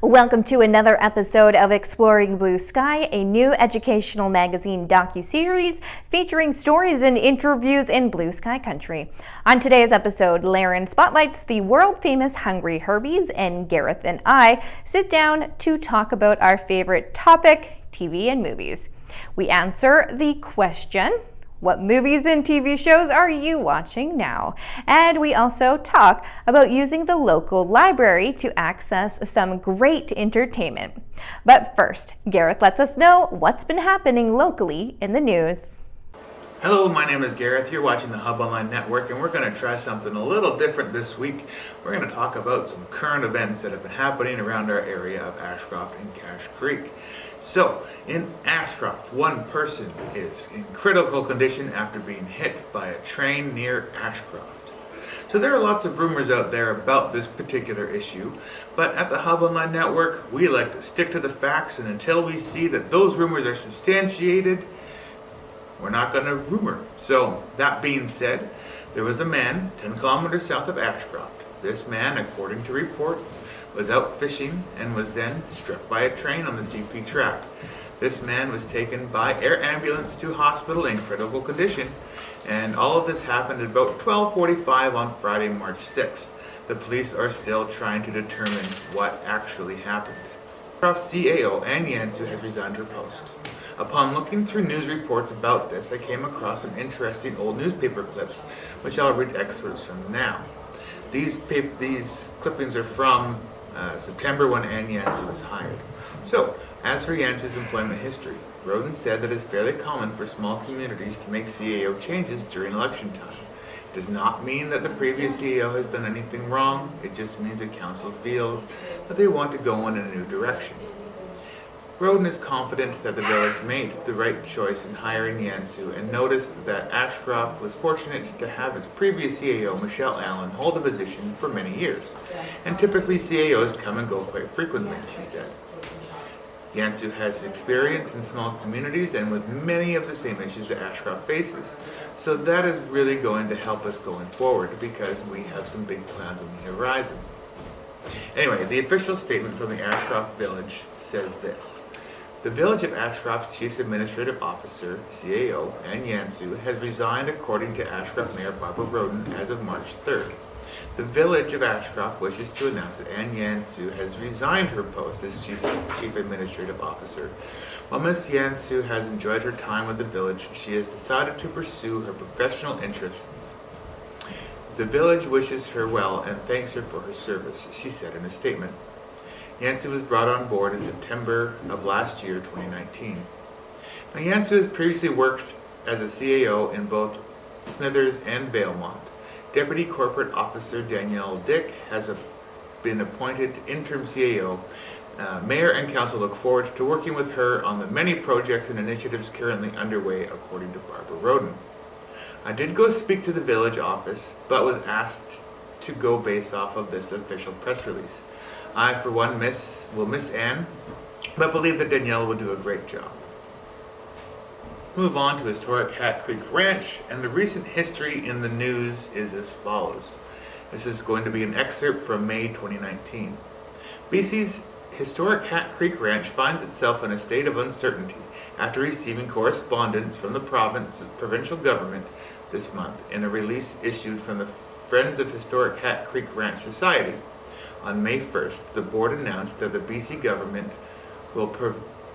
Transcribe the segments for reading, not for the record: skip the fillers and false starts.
Welcome to another episode of Exploring Bluesky, a new educational magazine docuseries featuring stories and interviews in Bluesky country. On today's episode, Laryn spotlights the world-famous Hungry Herbies, and Gareth and I sit down to talk about our favorite topic, TV and movies. We answer the question, what movies and TV shows are you watching now? And we also talk about using the local library to access some great entertainment. But first, Gareth lets us know what's been happening locally in the news. Hello, my name is Gareth. You're watching the Hub Online Network, and we're going to try something a little different this week. We're going to talk about some current events that have been happening around our area of Ashcroft and Cache Creek. So, in Ashcroft, one person is in critical condition after being hit by a train near Ashcroft. So there are lots of rumors out there about this particular issue, but at the Hub Online Network, we like to stick to the facts, and until we see that those rumors are substantiated, we're not going to rumor. So, that being said, there was a man 10 kilometers south of Ashcroft. This man, according to reports, was out fishing and was then struck by a train on the CP track. This man was taken by air ambulance to hospital in critical condition, and all of this happened at about 12:45 on Friday, March 6th. The police are still trying to determine what actually happened. CAO Ann Yansu has resigned her post. Upon looking through news reports about this, I came across some interesting old newspaper clips, which I'll read excerpts from now. These clippings are from September when Ann Yansu was hired. So, as for Yansu's employment history, Roden said that it's fairly common for small communities to make CAO changes during election time. It does not mean that the previous CAO has done anything wrong, it just means that council feels that they want to go in a new direction. Roden is confident that the village made the right choice in hiring Yansu and noticed that Ashcroft was fortunate to have its previous CAO, Michelle Allen, hold the position for many years. And typically CAOs come and go quite frequently, she said. Yansu has experience in small communities and with many of the same issues that Ashcroft faces. So that is really going to help us going forward because we have some big plans on the horizon. Anyway, the official statement from the Ashcroft Village says this. The Village of Ashcroft's Chief Administrative Officer, CAO, Ann Yansu, has resigned according to Ashcroft Mayor Barbara Roden as of March 3rd. The Village of Ashcroft wishes to announce that Ann Yansu has resigned her post as Chief Administrative Officer. While Ms. Yansu has enjoyed her time with the village, she has decided to pursue her professional interests. The village wishes her well and thanks her for her service, she said in a statement. Yansu was brought on board in September of last year, 2019. Now, Yansu has previously worked as a CAO in both Smithers and Valemont. Deputy Corporate Officer Danielle Dick has been appointed interim CAO. Mayor and Council look forward to working with her on the many projects and initiatives currently underway, according to Barbara Roden. I did go speak to the village office, but was asked to go based off of this official press release. I, for one, will miss Anne, but believe that Danielle will do a great job. Move on to historic Hat Creek Ranch, and the recent history in the news is as follows. This is going to be an excerpt from May 2019. BC's historic Hat Creek Ranch finds itself in a state of uncertainty after receiving correspondence from the provincial government this month in a release issued from the Friends of Historic Hat Creek Ranch Society. On May 1st, the board announced that the BC government will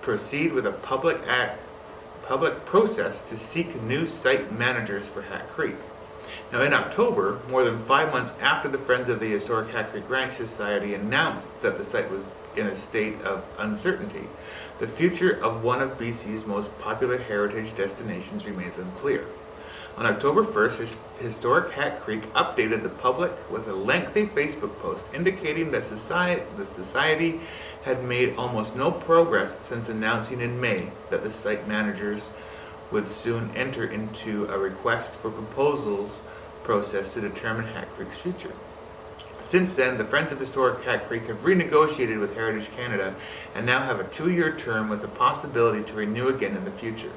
proceed with a public process to seek new site managers for Hat Creek. Now, in October, more than 5 months after the Friends of the Historic Hat Creek Ranch Society announced that the site was in a state of uncertainty, the future of one of BC's most popular heritage destinations remains unclear. On October 1st, Historic Hat Creek updated the public with a lengthy Facebook post indicating that the Society had made almost no progress since announcing in May that the site managers would soon enter into a request for proposals process to determine Hat Creek's future. Since then, the Friends of Historic Hat Creek have renegotiated with Heritage Canada and now have a 2-year term with the possibility to renew again in the future.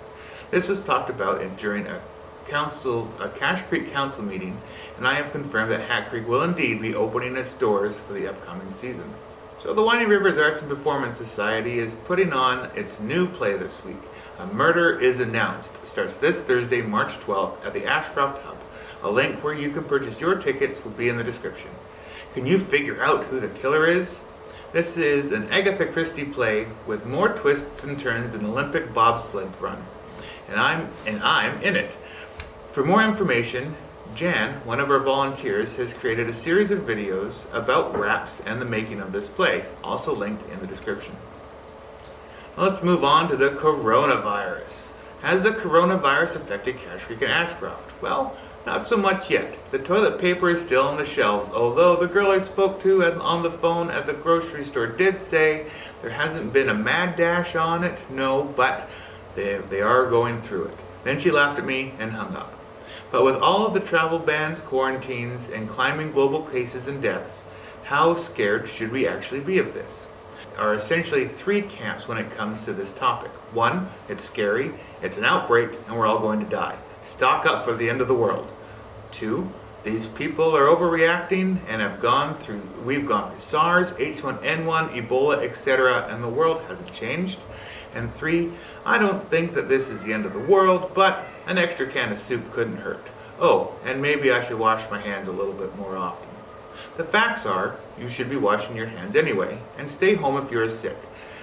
This was talked about during a Cache Creek Council meeting, and I have confirmed that Hat Creek will indeed be opening its doors for the upcoming season. So the Winding Rivers Arts and Performance Society is putting on its new play this week. A Murder is Announced. Starts this Thursday, March 12th at the Ashcroft Hub. A link where you can purchase your tickets will be in the description. Can you figure out who the killer is? This is an Agatha Christie play with more twists and turns than Olympic bobsled run. And I'm in it. For more information, Jan, one of our volunteers, has created a series of videos about raps and the making of this play, also linked in the description. Now let's move on to the coronavirus. Has the coronavirus affected Cache Creek and Ashcroft? Well, not so much yet. The toilet paper is still on the shelves, although the girl I spoke to on the phone at the grocery store did say there hasn't been a mad dash on it, no, but they are going through it. Then she laughed at me and hung up. But with all of the travel bans, quarantines, and climbing global cases and deaths, how scared should we actually be of this? There are essentially three camps when it comes to this topic. One, it's scary, it's an outbreak, and we're all going to die. Stock up for the end of the world. Two, these people are overreacting and we've gone through SARS, H1N1, Ebola, etc., and the world hasn't changed. And three, I don't think that this is the end of the world, but an extra can of soup couldn't hurt. Oh, and maybe I should wash my hands a little bit more often. The facts are, you should be washing your hands anyway, and stay home if you're sick.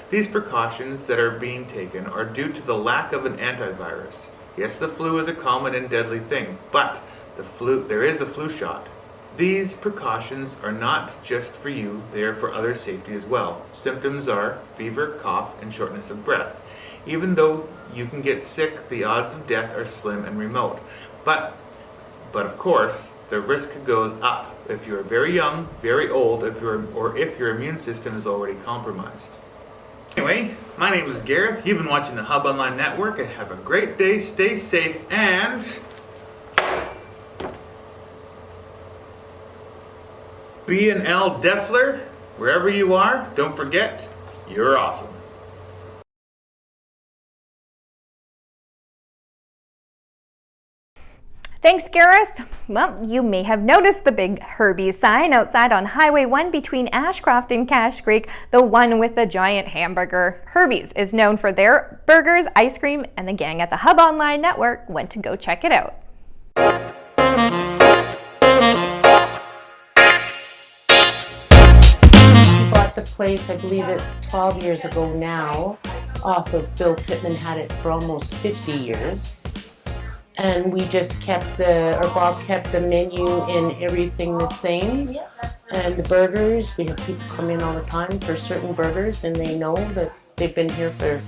These precautions that are being taken are due to the lack of an antivirus. Yes, the flu is a common and deadly thing, but there is a flu shot. These precautions are not just for you, they are for other safety as well. Symptoms are fever, cough, and shortness of breath. Even though you can get sick, the odds of death are slim and remote. But of course, the risk goes up if you're very young, very old, or if your immune system is already compromised. Anyway, my name is Gareth. You've been watching the Hub Online Network, and have a great day, stay safe, and be an L Defler wherever you are. Don't forget, you're awesome. Thanks, Gareth. Well, you may have noticed the big Herbies sign outside on Highway 1 between Ashcroft and Cache Creek, the one with the giant hamburger. Herbies is known for their burgers, ice cream, and the gang at the Hub Online Network went to go check it out. We bought the place, I believe it's 12 years ago now, off of Bill Pittman. Had it for almost 50 years. And we just Bob kept the menu and everything the same. And the burgers, we have people come in all the time for certain burgers, and they know that they've been here for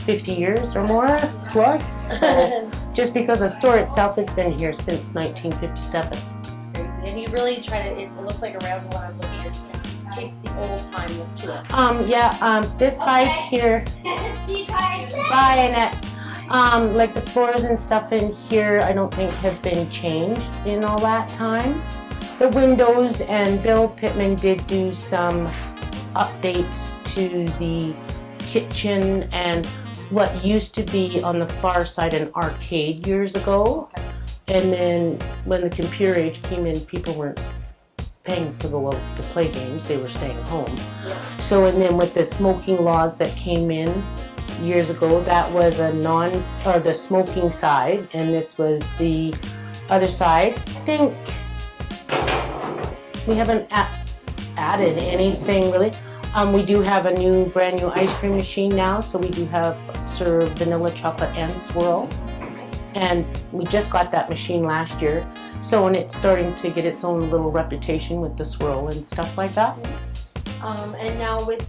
50 years or more plus. So just because the store itself has been here since 1957. And you really try to, it looks like around what I'm looking at, it takes the old time look to it. This side here, bye Annette. Like the floors and stuff in here, I don't think have been changed in all that time. The windows, and Bill Pittman did do some updates to the kitchen and what used to be on the far side an arcade years ago. And then when the computer age came in, people weren't paying to go out to play games, they were staying home. So, and then with the smoking laws that came in years ago, that was the smoking side, and this was the other side. I think we haven't added anything really. We do have a brand new ice cream machine now, so we do serve vanilla, chocolate, and swirl. And we just got that machine last year, so and it's starting to get its own little reputation with the swirl and stuff like that. And now with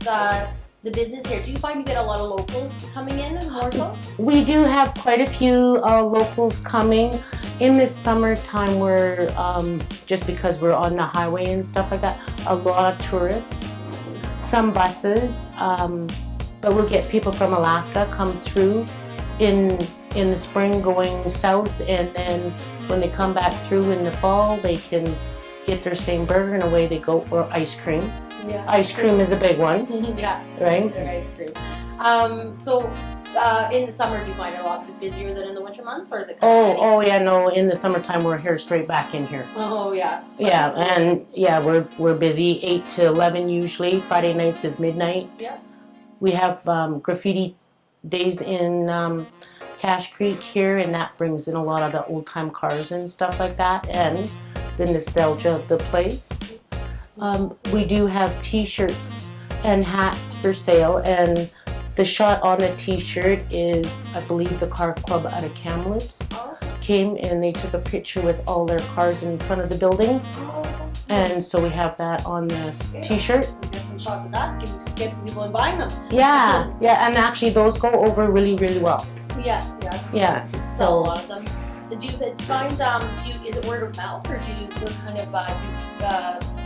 the business here, do you find you get a lot of locals coming in more so? We do have quite a few locals coming. In this summertime, we're, just because we're on the highway and stuff like that, a lot of tourists, some buses, but we'll get people from Alaska come through in the spring going south, and then when they come back through in the fall, they can get their same burger and away they go, or ice cream. Yeah. Ice cream is a big one. Yeah. Right? Their ice cream. So In the summer, do you find it a lot busier than in the winter months, or is it kind of Oh yeah, no. In the summertime, we're here straight back in here. Oh yeah. Yeah, and yeah, we're busy 8 to 11 usually. Friday nights is midnight. Yeah. We have graffiti days in Cache Creek here, and that brings in a lot of the old time cars and stuff like that, and the nostalgia of the place. We do have T-shirts and hats for sale, and the shot on the T-shirt is, I believe, the car club out of Kamloops came and they took a picture with all their cars in front of the building, and so we have that on the T-shirt. Get some shots of that. Get some people in buying them. Yeah, and actually those go over really, really well. Yeah. Yeah. Sell a lot of them. Do you find, is it word of mouth, or do you kind of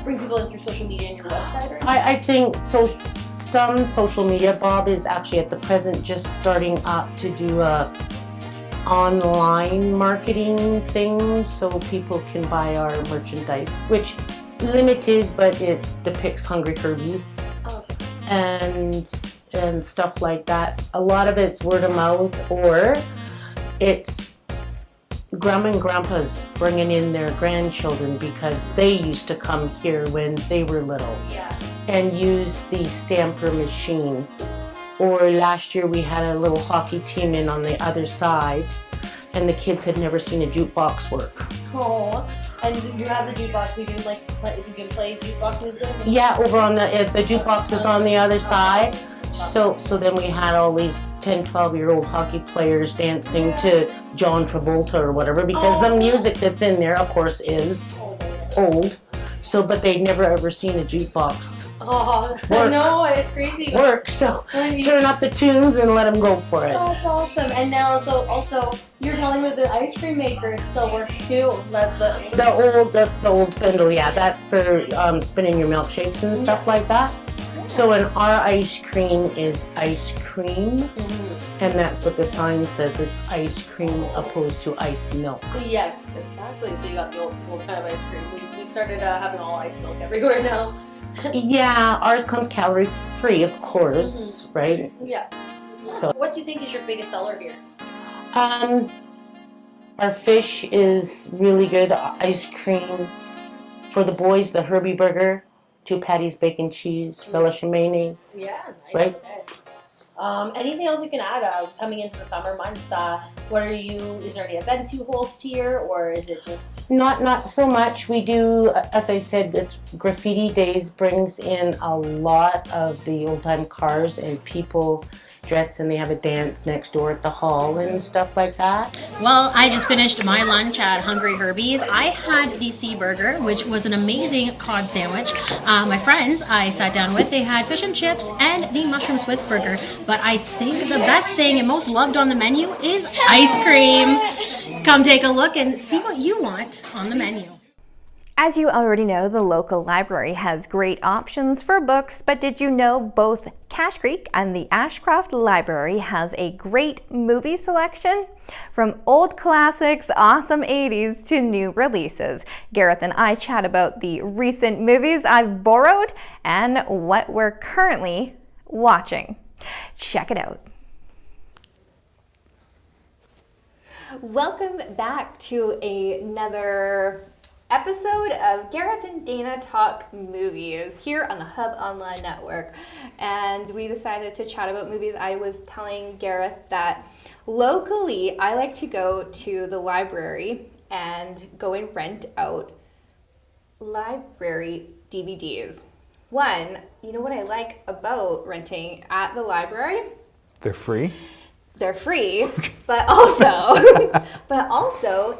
bring people in through social media and your website? Or I think some social media. Bob is actually at the present just starting up to do a online marketing thing so people can buy our merchandise, which limited, but it depicts Hungry Herbies and stuff like that. A lot of it's word of mouth, or it's Grandma and Grandpa's bringing in their grandchildren because they used to come here when they were little and use the stamper machine. Or last year we had a little hockey team in on the other side, and the kids had never seen a jukebox work. Oh, and you have the jukebox. You can play jukebox music. Yeah, over on the jukebox is on the other side. So then we had all these 10, 12-year-old hockey players dancing to John Travolta or whatever, because the music that's in there, of course, is old. So, but they'd never ever seen a jukebox I know, it's crazy. So turn up the tunes and let them go for it. Oh, that's awesome. And now, also, you're telling me the ice cream maker, it still works too. That's the old spindle, that's for spinning your milkshakes and stuff like that. So in our ice cream is ice cream, and that's what the sign says. It's ice cream opposed to ice milk. Yes, exactly. So you got the old school kind of ice cream. We started having all ice milk everywhere now. Yeah, ours comes calorie free, of course, right? Yeah. So what do you think is your biggest seller here? Our fish is really good. Ice cream for the boys, the Herbie burger. 2 patties, bacon, cheese, relish, and mayonnaise. Yeah, nice. Right? Okay. Anything else you can add coming into the summer months? Is there any events you host here, or is it just... Not so much. We do, as I said, graffiti days brings in a lot of the old-time cars and people dressed, and they have a dance next door at the hall and stuff like that. Well, I just finished my lunch at Hungry Herbies. I had the sea burger, which was an amazing cod sandwich. My friends I sat down with, they had fish and chips and the mushroom Swiss burger. But I think the best thing and most loved on the menu is ice cream. Come take a look and see what you want on the menu. As you already know, the local library has great options for books, but did you know both Cache Creek and the Ashcroft Library has a great movie selection? From old classics, awesome 80s to new releases, Gareth and I chat about the recent movies I've borrowed and what we're currently watching. Check it out. Welcome back to another episode of Gareth and Dana Talk Movies here on the Hub Online Network. And we decided to chat about movies. I was telling Gareth that locally I like to go to the library and go and rent out library DVDs. One, you know what I like about renting at the library? They're free. They're free, but also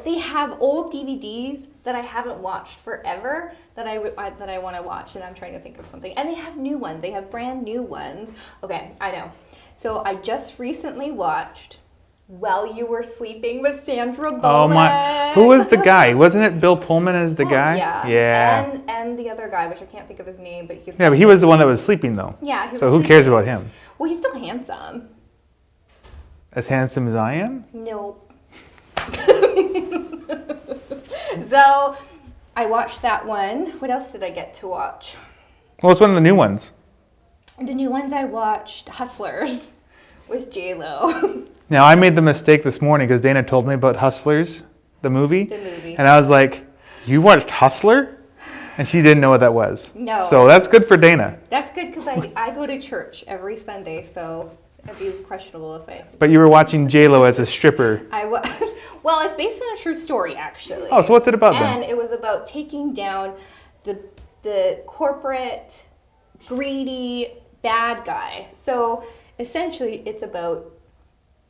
they have old DVDs that I haven't watched forever that I want to watch, and I'm trying to think of something. And they have new ones. They have brand new ones. Okay, I know. So I just recently watched While You Were Sleeping with Sandra Bullock. Oh my! Who was the guy? Wasn't it Bill Pullman as the guy? Yeah. Yeah. And the other guy, which I can't think of his name, but but he was the one that was sleeping though. Yeah. So who cares about him? Well, he's still handsome. As handsome as I am? Nope. So I watched that one. What else did I get to watch? Well, it's one of the new ones. The new ones I watched, Hustlers, with J-Lo. Now, I made the mistake this morning because Dana told me about Hustlers, the movie. The movie. And I was like, you watched Hustler? And she didn't know what that was. No. So that's good for Dana. That's good because I go to church every Sunday, so it'd be questionable if I... But you were watching J-Lo as a stripper. Well, it's based on a true story, actually. Oh, so what's it about then? And it was about taking down the corporate, greedy, bad guy. So essentially, it's about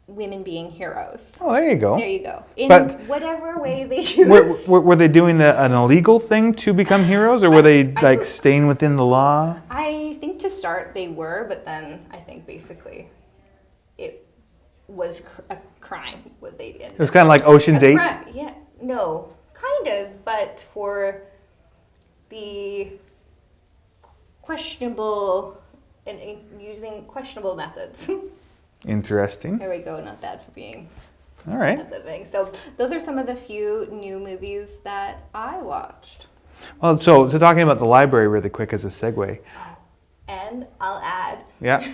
women being heroes. Oh, there you go. There you go. In But whatever way they choose. Were they doing an illegal thing to become heroes, or were they staying within the law? I think to start they were, but then I think basically it was a crime what they did. It was kind of like Ocean's 8? Yeah, no, kind of, but for the questionable and using questionable methods. Interesting. There we go, not bad for being All right. at living. So those are some of the few new movies that I watched. Well, so talking about the library really quick as a segue. And I'll add Yeah.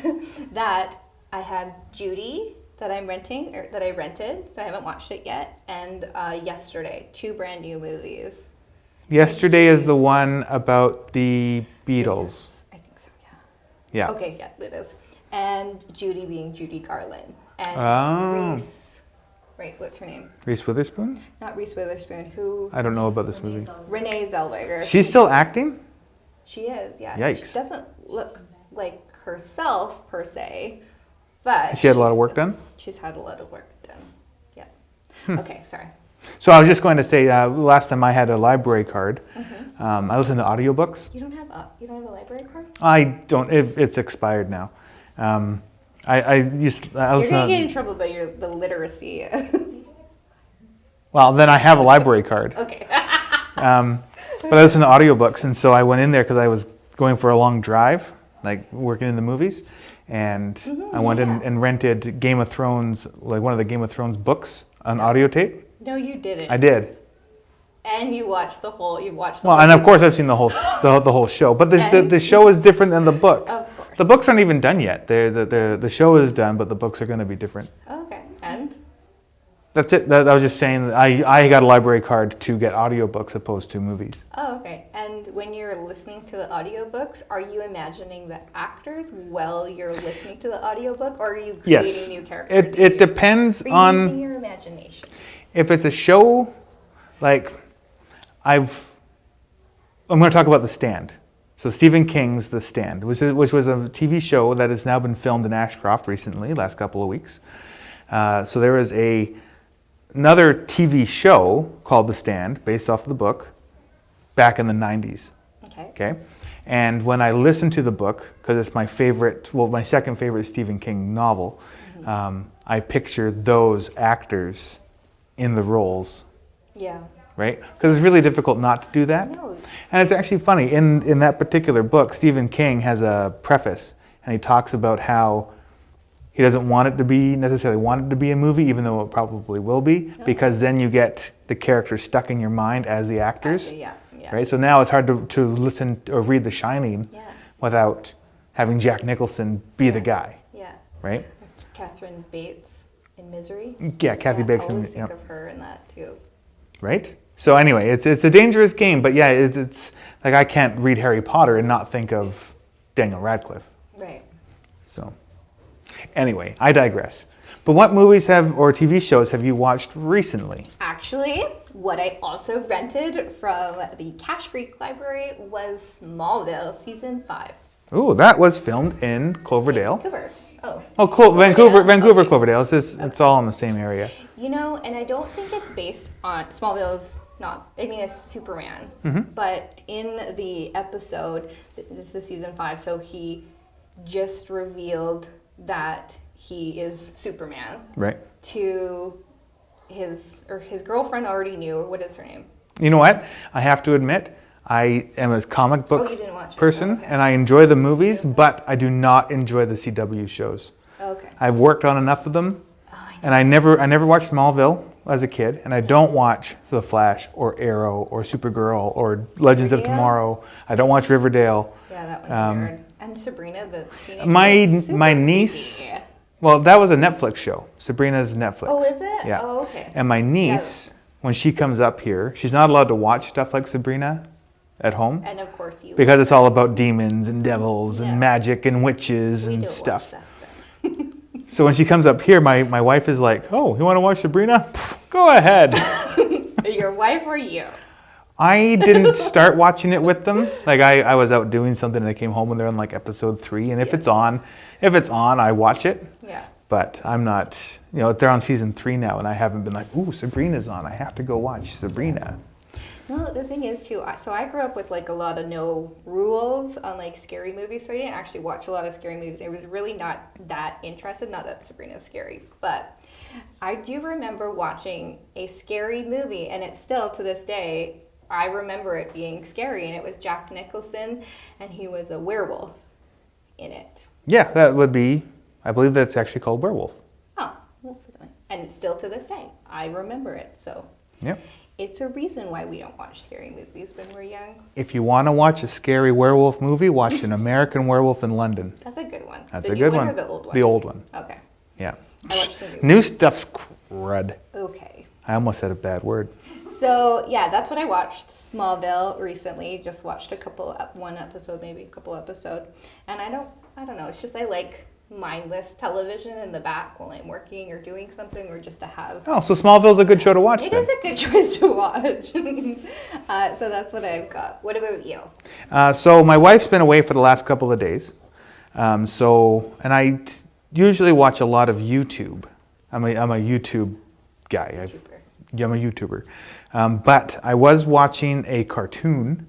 that I have Judy that I'm renting, or that I rented, so I haven't watched it yet, and Yesterday, 2 brand new movies. Yesterday is the one about the Beatles. I think so, yeah. Yeah. Okay, yeah, it is. And Judy being Judy Garland. And Reese, right, what's her name? Reese Witherspoon? Not Reese Witherspoon, who? I don't know about this movie. Renee Zellweger. She's still acting? She is, yeah. Yikes. She doesn't look like herself, per se, but... She had a lot of work done? She's had a lot of work done, yeah. Okay, sorry. So I was just going to say, last time I had a library card, I listened to audiobooks. You don't have a library card? I don't. It's expired now. I You're gonna get in trouble by the literacy. Well, then I have a library card. Okay. But I listen to audiobooks, and so I went in there because I was going for a long drive, like working in the movies, and I went in and rented Game of Thrones, like one of the Game of Thrones books on audio tape. No, you didn't. I did. And you watched the whole. Well, and of course I've seen the whole show, but the show is different than the book. Of course. The books aren't even done yet. The show is done, but the books are going to be different. Okay, and That's it. I was just saying that I got a library card to get audiobooks opposed to movies. oh, okay. And when you're listening to the audiobooks, are you imagining the actors while you're listening to the audiobook, or are you creating new characters? It depends Are you on using your imagination? if it's a show like I'm going to talk about The Stand. So Stephen King's The Stand, which was a TV show that has now been filmed in Ashcroft recently, last couple of weeks. So there is another TV show called The Stand, based off the book, back in the 90s. Okay. And when I listened to the book, because it's my second favorite Stephen King novel, I pictured those actors in the roles. Yeah. Right? Because it's really difficult not to do that. No. And it's actually funny, in that particular book, Stephen King has a preface, and he talks about how he doesn't necessarily want it to be a movie, even though it probably will be, because then you get the characters stuck in your mind as the actors. Yeah. Right? So now it's hard to listen or read The Shining without having Jack Nicholson be the guy. Yeah. Right? Catherine Bates in Misery. Yeah, Kathy Bates. I always think of her in that too. Right? So anyway, it's a dangerous game, but yeah, it's like I can't read Harry Potter and not think of Daniel Radcliffe. Right. So anyway, I digress. But what movies or TV shows have you watched recently? Actually, what I also rented from the Cache Creek Library was Smallville Season 5. Ooh, that was filmed in Cloverdale. Vancouver. Vancouver, Cloverdale. It's all in the same area. You know, and I don't think it's based on Smallville's not. I mean, it's Superman, but in the episode, this is season 5. So he just revealed that he is Superman. Right. To his girlfriend already knew. What is her name? You know what? I have to admit, I am a comic book you didn't watch it. person, Okay. and I enjoy the movies, but I do not enjoy the CW shows. Okay. I've worked on enough of them, and I never watched Smallville as a kid, and I don't watch The Flash or Arrow or Supergirl or Legends of Riverdale? Tomorrow. I don't watch Riverdale. Yeah, that one's weird. And Sabrina, the teenager. My was super my niece, creepy. Well, that was a Netflix show. Sabrina's Netflix. Oh, is it? Yeah. Oh, okay. And my niece, when she comes up here, she's not allowed to watch stuff like Sabrina at home. And of course you. Because it's all about demons and devils Yeah. and magic and witches We and don't stuff. watch that stuff. So when she comes up here, my wife is like, "Oh, you want to watch Sabrina? Pff, go ahead." Your wife or you? I didn't start watching it with them. Like I was out doing something and I came home and they're on like episode 3. And if it's on, I watch it. Yeah. But I'm not, they're on season 3 now and I haven't been like, "Ooh, Sabrina's on. I have to go watch Sabrina." Well, the thing is too, so I grew up with like a lot of no rules on like scary movies, so I didn't actually watch a lot of scary movies. I was really not that interested, not that Sabrina's scary, but I do remember watching a scary movie, and it's still to this day, I remember it being scary, and it was Jack Nicholson, and he was a werewolf in it. Yeah, that would be, I believe that's actually called Werewolf. Oh, and still to this day, I remember it, so. Yep. It's a reason why we don't watch scary movies when we're young. If you want to watch a scary werewolf movie, watch An American Werewolf in London. That's a good one. That's the a new good one. one. Or the old one? The old one. Okay. Yeah. I watched the new New stuff's crud. Okay. I almost said a bad word. So yeah, that's what I watched. Smallville recently. Just watched one episode, maybe a couple episodes, and I don't know. It's just I like mindless television in the back while I'm working or doing something, or just to have. Oh, so Smallville's a good show to watch It then. is a good choice to watch. So that's what I've got. What about you? So my wife's been away for the last couple of days. And I usually watch a lot of YouTube. I'm a YouTube guy. I'm a YouTuber. But I was watching a cartoon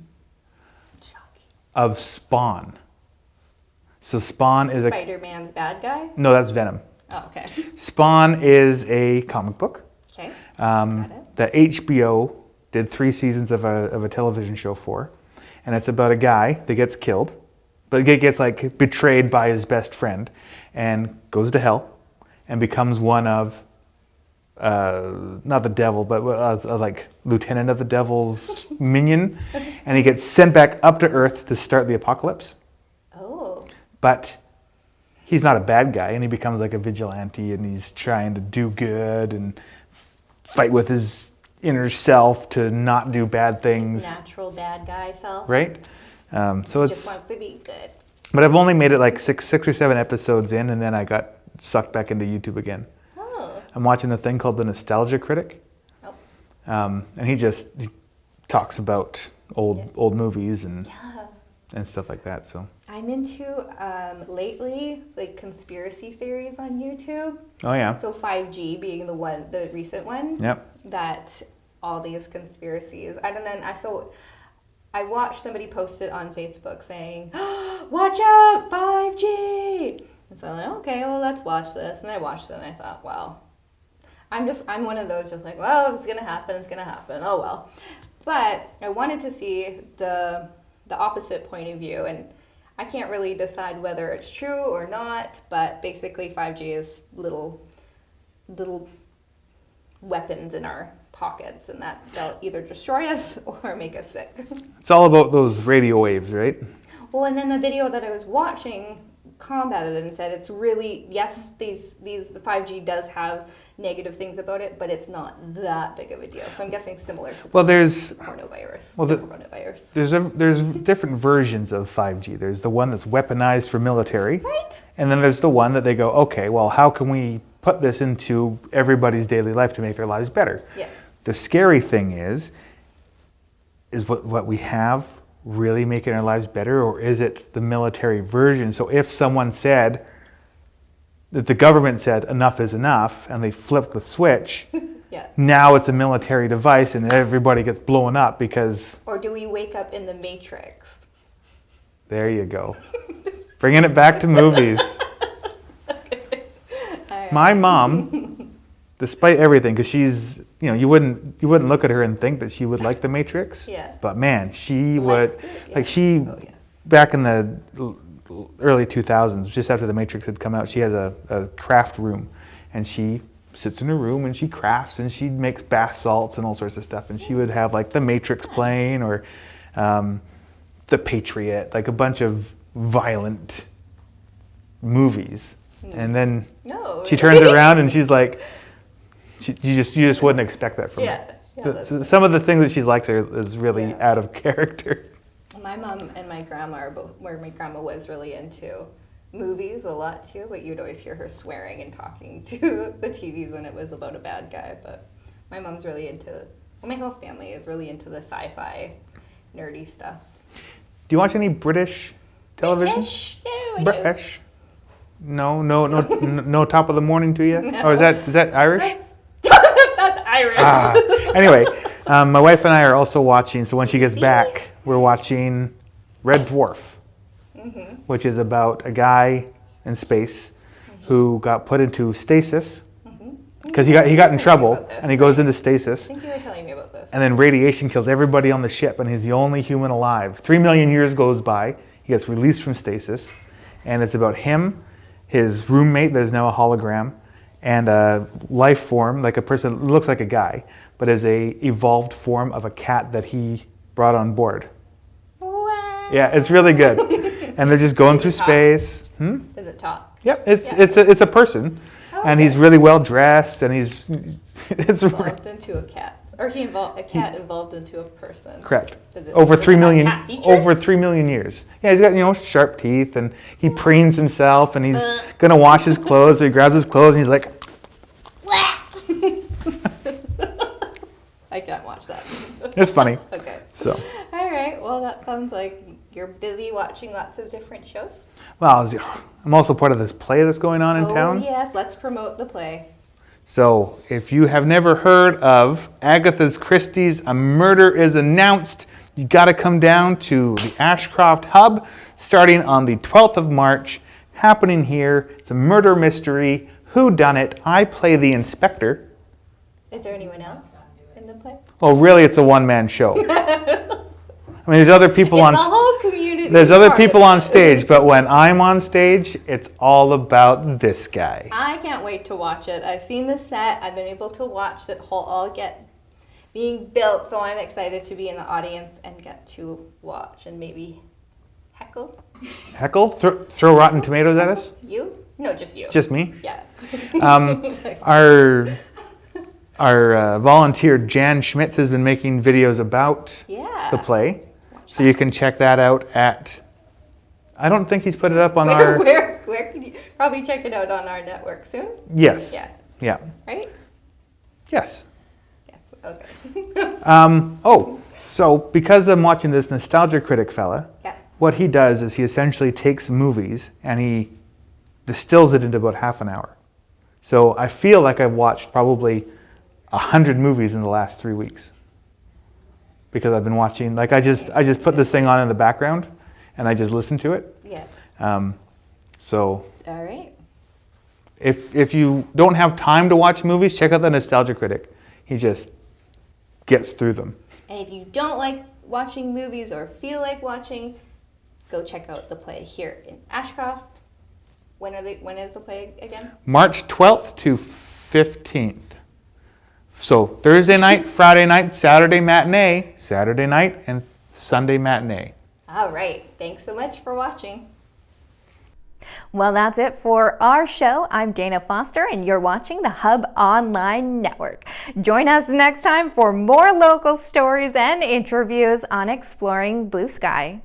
of Spawn. So Spawn is Spider-Man's bad guy? No, that's Venom. Oh, okay. Spawn is a comic book. Okay. Got it. That HBO did 3 seasons of a television show for. And it's about a guy that gets killed, but gets like betrayed by his best friend and goes to hell and becomes one of, not the devil, but like lieutenant of the devil's minion. And he gets sent back up to Earth to start the apocalypse. Oh. But he's not a bad guy, and he becomes like a vigilante, and he's trying to do good and fight with his inner self to not do bad things. Natural bad guy self. Right? So Just wants to be good. But I've only made it like six or 7 episodes in, and then I got sucked back into YouTube again. Oh. I'm watching a thing called The Nostalgia Critic. Oh. And he talks about old movies and stuff like that. So I'm into lately like conspiracy theories on YouTube. Oh yeah. So 5G being the recent one. Yep. That all these conspiracies. I watched somebody post it on Facebook saying, "Watch out, 5G." And so I'm like, okay, well let's watch this. And I watched it and I thought, well, I'm one of those just like, well, if it's gonna happen, it's gonna happen. Oh well. But I wanted to see the opposite point of view, and I can't really decide whether it's true or not, but basically 5G is little weapons in our pockets, and that they'll either destroy us or make us sick. It's all about those radio waves, right? Well, and then the video that I was watching combated it and said it's really, yes, the 5G does have negative things about it, but it's not that big of a deal. So I'm guessing similar to there's coronavirus. There's different versions of 5G. There's the one that's weaponized for military. Right. And then there's the one that they go, okay, well, how can we put this into everybody's daily life to make their lives better? Yeah. The scary thing is what we have really making our lives better, or is it the military version? So if someone said that the government said enough is enough and they flipped the switch, Yeah. now it's a military device and everybody gets blown up because... Or do we wake up in the Matrix? There you go. Bringing it back to movies. My mom, despite everything, because she's, you wouldn't look at her and think that she would like The Matrix. Yeah. But man, she would, Likes it, yeah. back in the early 2000s, just after The Matrix had come out, she has a craft room, and she sits in her room and she crafts and she makes bath salts and all sorts of stuff, and she would have like The Matrix playing or The Patriot, like a bunch of violent movies And then No. she turns around and she's like, you just wouldn't expect that from her. Yeah. So some of the things that she likes is really out of character. My mom and my grandma are both, where my grandma was really into movies a lot too, but you'd always hear her swearing and talking to the TVs when it was about a bad guy. But my mom's really into, well, my whole family is really into the sci-fi, nerdy stuff. Do you watch any British television? British? No, I don't. British? No top of the morning to you? No. Oh, is that Irish? That's Irish. Anyway, my wife and I are also watching, so when she gets back, we're watching Red Dwarf, which is about a guy in space who got put into stasis because he got in trouble and he goes into stasis. I think you were telling me about this. And then radiation kills everybody on the ship and he's the only human alive. 3 million years goes by, he gets released from stasis, and it's about him, his roommate that is now a hologram, and a life form, like a person that looks like a guy, but is a evolved form of a cat that he brought on board. Wow. Yeah, it's really good. And they're just going through space. Does it talk? Yep, it's a person, and he's really well dressed, and it's Evolved into a cat. Or a cat evolved into a person. correct. Does it Over have 3 million cat features? over 3 million years. Yeah, he's got sharp teeth, and he preens himself, and he's gonna wash his clothes. So he grabs his clothes, and he's like, I can't watch that. it's funny. Okay. So, All right. Well, that sounds like you're busy watching lots of different shows. well, I'm also part of this play that's going on in town. Oh, yes. Let's promote the play. So, if you have never heard of Agathas Christie's A Murder is Announced, you got to come down to the Ashcroft Hub starting on the 12th of March. Happening here. It's a murder mystery. Who done it? I play the inspector. Is there anyone else in the play? Well, really, it's a one-man show. I mean, there's other people It's on. the whole community. There's other part people of on it. stage, but when I'm on stage, it's all about this guy. I can't wait to watch it. I've seen the set. I've been able to watch it all get being built, so I'm excited to be in the audience and get to watch and maybe heckle. Heckle? Throw rotten tomatoes at us? You? No, just you. Just me? Yeah. Our volunteer Jan Schmitz has been making videos about Yeah. the play, so you can check that out at. I don't think he's put it up on our. Where can you probably check it out on our network soon? Yes. Yeah. Yeah. Right? Yes. Yes. Okay. So because I'm watching this nostalgia critic fella, Yeah. what he does is he essentially takes movies and he distills it into about half an hour. So I feel like I've watched probably 100 movies in the last 3 weeks because I've been watching. Like I just put this thing on in the background and I just listen to it. Yeah. So All right. if you don't have time to watch movies, check out the Nostalgia Critic. He just gets through them. And if you don't like watching movies or feel like watching, go check out the play here in Ashcroft. When is the play again? March 12th to 15th. So Thursday night, Friday night, Saturday matinee, Saturday night, and Sunday matinee. All right. Thanks so much for watching. Well, that's it for our show. I'm Dana Foster, and you're watching the Hub Online Network. Join us next time for more local stories and interviews on Exploring Blue Sky.